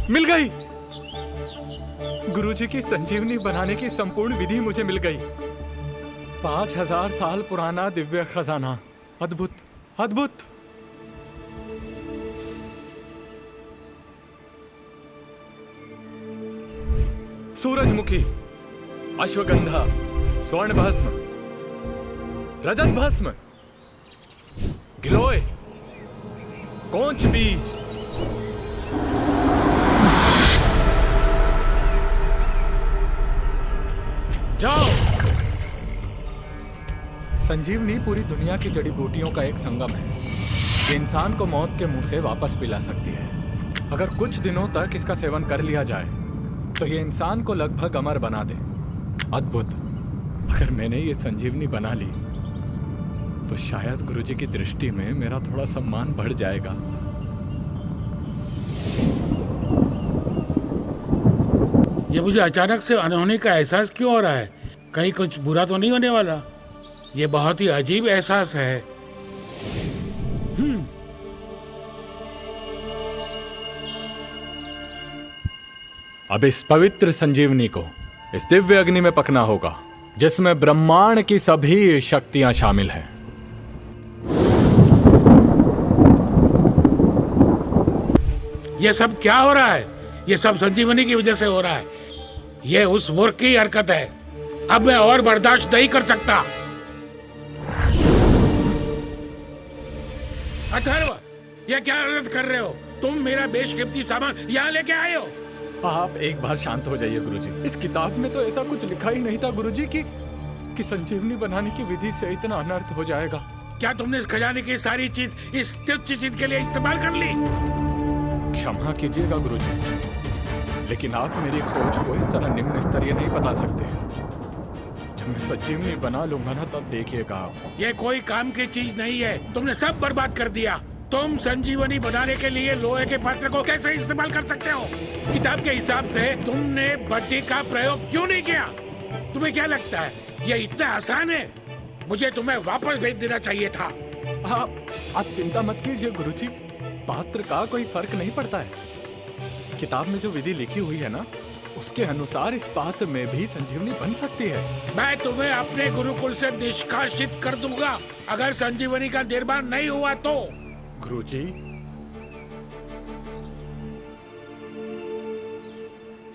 मिल गई। गुरुजी की संजीवनी बनाने की संपूर्ण विधि मुझे मिल गई। 5000 साल पुराना दिव्य खजाना। अद्भुत, अद्भुत। सूरजमुखी, अश्वगंधा, स्वर्ण भस्म, रजत भस्म, गिलोय, कोंच बीज, जाओ। संजीवनी पूरी दुनिया की जड़ी बूटियों का एक संगम है। ये इंसान को मौत के मुंह से वापस पिला सकती है। अगर कुछ दिनों तक इसका सेवन कर लिया जाए तो ये इंसान को लगभग अमर बना दे। अद्भुत। अगर मैंने ये संजीवनी बना ली तो शायद गुरुजी की दृष्टि में मेरा थोड़ा सम्मान बढ़ जाएगा। ये मुझे अचानक से अनहोनी का एहसास क्यों हो रहा है? कहीं कुछ बुरा तो नहीं होने वाला? ये बहुत ही अजीब एहसास है। अब इस पवित्र संजीवनी को इस दिव्य अग्नि में पकना होगा जिसमें ब्रह्मांड की सभी शक्तियां शामिल हैं। ये सब क्या हो रहा है? ये सब संजीवनी की वजह से हो रहा है। ये उस मूर्ख की हरकत है। अब मैं और बर्दाश्त नहीं कर सकता। अथर्व, ये क्या हरकत कर रहे हो? तुम मेरा बेशकीमती सामान यहाँ लेके आए हो। आप एक बार शांत हो जाइए गुरुजी। इस किताब में तो ऐसा कुछ लिखा ही नहीं था गुरुजी कि संजीवनी बनाने की विधि से इतना अनर्थ हो जाएगा। क्या तुमने इस खजाने की सारी चीज इस तुच्छ चीज के लिए इस्तेमाल कर ली? क्षमा कीजिएगा गुरुजी, लेकिन आप मेरी खोज को इस तरह निम्न स्तरीय नहीं बता सकते। जब मैं संजीवनी बना लूंगा ना तब देखिएगा आप। ये कोई काम की चीज नहीं है। तुमने सब बर्बाद कर दिया। तुम संजीवनी बनाने के लिए लोहे के पात्र को कैसे इस्तेमाल कर सकते हो? किताब के हिसाब से तुमने बड्डी का प्रयोग क्यों नहीं किया? तुम्हें क्या लगता है ये इतना आसान है? मुझे तुम्हें वापस भेज देना चाहिए था। आप चिंता मत कीजिए गुरुजी, पात्र का कोई फर्क नहीं पड़ता है। किताब में जो विधि लिखी हुई है ना, उसके अनुसार इस पात्र में भी संजीवनी बन सकती है। मैं तुम्हें अपने गुरुकुल से निष्कासित कर दूंगा अगर संजीवनी का निर्माण नहीं हुआ तो। गुरुजी,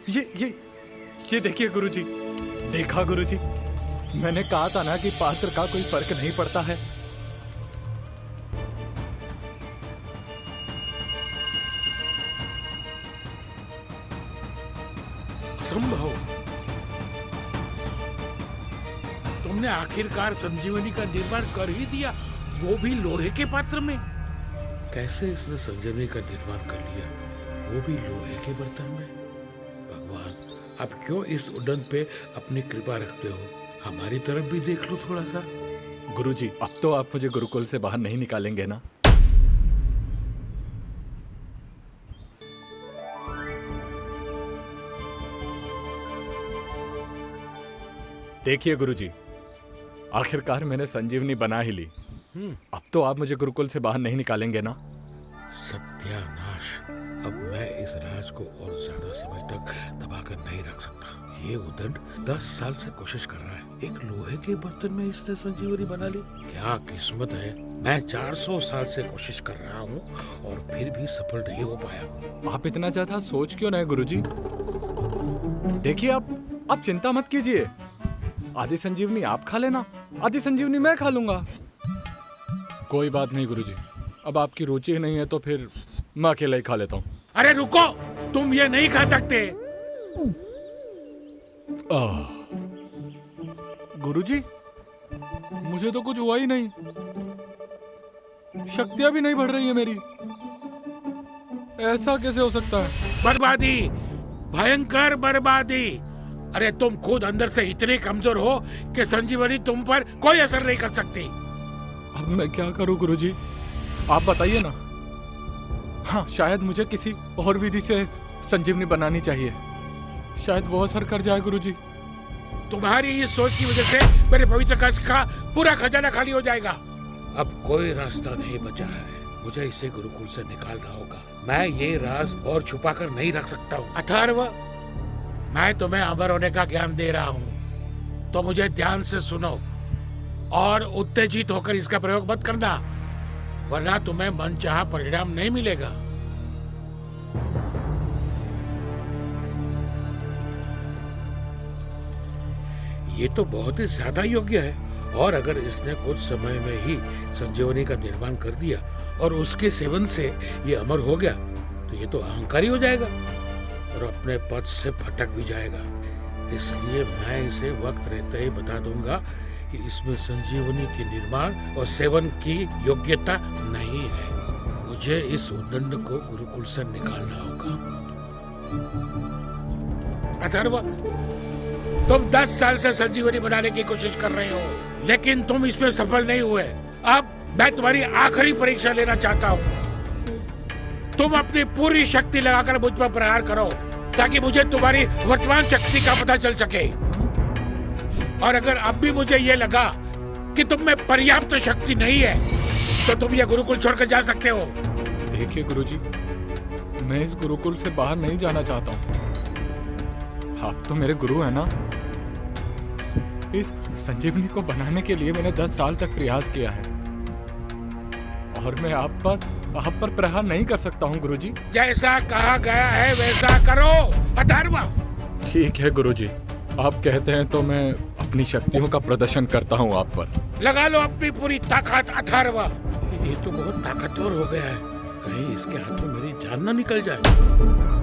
ये देखिए गुरुजी। देखा गुरुजी, मैंने कहा था ना कि पात्र का कोई फर्क नहीं पड़ता है। असंभव। तुमने आखिरकार संजीवनी का निर्माण कर ही दिया, वो भी लोहे के पात्र में। कैसे इसने संजीवनी का निर्माण कर लिया, वो भी लोहे के बर्तन में? भगवान, अब क्यों इस उड़न पे अपनी कृपा रखते हो? हमारी तरफ भी देख लो थोड़ा सा। गुरुजी, अब तो आप मुझे गुरुकुल से बाहर नहीं निकालेंगे ना? देखिए गुरुजी, आखिरकार मैंने संजीवनी बना ही ली। अब तो आप मुझे गुरुकुल से बाहर नहीं निकालेंगे ना? सत्यानाश। अब मैं इस राज को और ज्यादा समय तक दबाकर नहीं रख सकता। ये उदंड 10 साल से कोशिश कर रहा है। एक लोहे के बर्तन में इसने संजीवनी बना ली। क्या किस्मत है। मैं 400 साल से कोशिश कर रहा हूँ और फिर भी सफल नहीं हो पाया। आप इतना ज्यादा सोच क्यों रहे गुरुजी? देखिए, आप चिंता मत कीजिए। आधी संजीवनी आप खा लेना, आधी संजीवनी मैं खा लूंगा। कोई बात नहीं गुरुजी, अब आपकी रुचि ही नहीं है तो फिर मैं अकेला ही खा लेता हूँ। अरे रुको, तुम ये नहीं खा सकते। गुरुजी, मुझे तो कुछ हुआ ही नहीं। शक्तियां भी नहीं बढ़ रही है मेरी। ऐसा कैसे हो सकता है? बर्बादी, भयंकर बर्बादी। अरे तुम खुद अंदर से इतने कमजोर हो कि संजीवनी तुम पर कोई असर नहीं कर सकती। अब मैं क्या करूं गुरुजी, आप बताइए ना। हाँ, शायद मुझे किसी और विधि से संजीवनी बनानी चाहिए। शायद वो असर कर जाए गुरुजी। तुम्हारी इस सोच की वजह से मेरे पवित्र कक्ष का पूरा खजाना खाली हो जाएगा। अब कोई रास्ता नहीं बचा है। मुझे इसे गुरुकुल से निकालना होगा। मैं ये राज और छुपा कर नहीं रख सकता हूँ। अथर्व, मैं तुम्हें अमर होने का ज्ञान दे रहा हूँ, तो मुझे ध्यान से सुनो और उत्तेजित होकर इसका प्रयोग मत करना, वरना तुम्हें मनचाहा परिणाम नहीं मिलेगा। ये तो बहुत ही ज्यादा योग्य है, और अगर इसने कुछ समय में ही संजीवनी का निर्माण कर दिया और उसके सेवन से ये अमर हो गया, तो ये तो अहंकारी हो जाएगा और अपने पद से भटक भी जाएगा। इसलिए मैं इसे वक्त रहते ही बता दूंगा कि इसमें संजीवनी के निर्माण और सेवन की योग्यता नहीं है। मुझे इस उद्दंड को गुरुकुल से निकालना होगा। अथर्व, तुम 10 साल से संजीवनी बनाने की कोशिश कर रहे हो, लेकिन तुम इसमें सफल नहीं हुए। अब मैं तुम्हारी आखिरी परीक्षा लेना चाहता हूँ। तुम अपनी पूरी शक्ति लगाकर मुझ पर प्रहार करो, ताकि मुझे तुम्हारी वर्तमान शक्ति का पता चल सके। और अगर अब भी मुझे ये लगा कि तुम में पर्याप्त शक्ति नहीं है, तो तुम ये गुरुकुल छोड़कर जा सकते हो। देखिए गुरुजी, मैं इस गुरुकुल से बाहर नहीं जाना चाहता हूँ। आप तो मेरे गुरु हैं ना। इस संजीवनी को बनाने के लिए मैंने 10 साल तक प्रयास किया है, और मैं आप पर प्रहार नहीं कर सकता हूँ गुरुजी। जैसा कहा गया है वैसा करो अथर्व। ठीक है गुरुजी, आप कहते हैं तो मैं अपनी शक्तियों का प्रदर्शन करता हूँ आप पर। लगा लो अपनी पूरी ताकत अथर्व। ये तो बहुत ताकतवर हो गया है, कहीं इसके हाथों मेरी जान ना निकल जाए।